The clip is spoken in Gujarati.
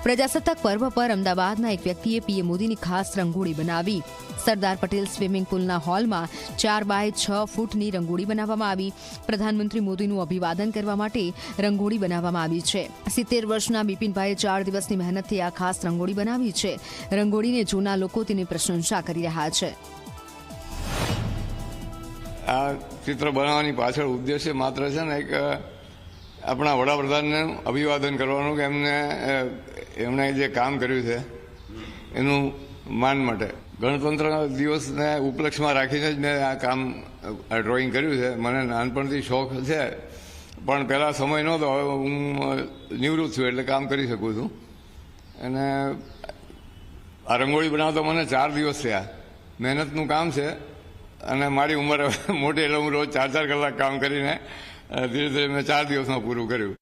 પ્રજાસત્તાક પર્વ પર અમદાવાદના એક વ્યક્તિએ પીએમ મોદીની ખાસ રંગોળી બનાવી। સરદાર પટેલ સ્વિમિંગ પુલના હોલમાં 4 બાય 6 ફૂટની રંગોળી બનાવવામાં આવી। પ્રધાનમંત્રી મોદીનું અભિવાદન કરવા માટે રંગોળી બનાવવામાં આવી છે। 70 વર્ષના બિપિનભાઈએ 4 દિવસની મહેનતથી આ ખાસ રંગોળી બનાવી છે। રંગોળીને જોનાર લોકો તેની પ્રશંસા કરી રહ્યા છે। આ ચિત્ર બનાવવાની પાછળ ઉદ્દેશ્ય માત્ર છે ને એક આપણા વડાપ્રધાનને અભિવાદન કરવાનું કે એમણે જે કામ કર્યું છે એનું માન માટે ગણતંત્ર દિવસને ઉપલક્ષમાં રાખીને જ મેં આ કામ ડ્રોઈંગ કર્યું છે। મને નાનપણથી શોખ છે પણ પહેલાં સમય નહોતો, હવે હું નિવૃત્ત છું એટલે કામ કરી શકું છું। અને આ રંગોળી બનાવતા મને 4 દિવસ થયા। મહેનતનું કામ છે અને મારી ઉંમર મોટી એટલે હું રોજ 4 કલાક કામ કરીને ધીરે ધીરે મેં 4 દિવસમાં પૂરું કર્યું।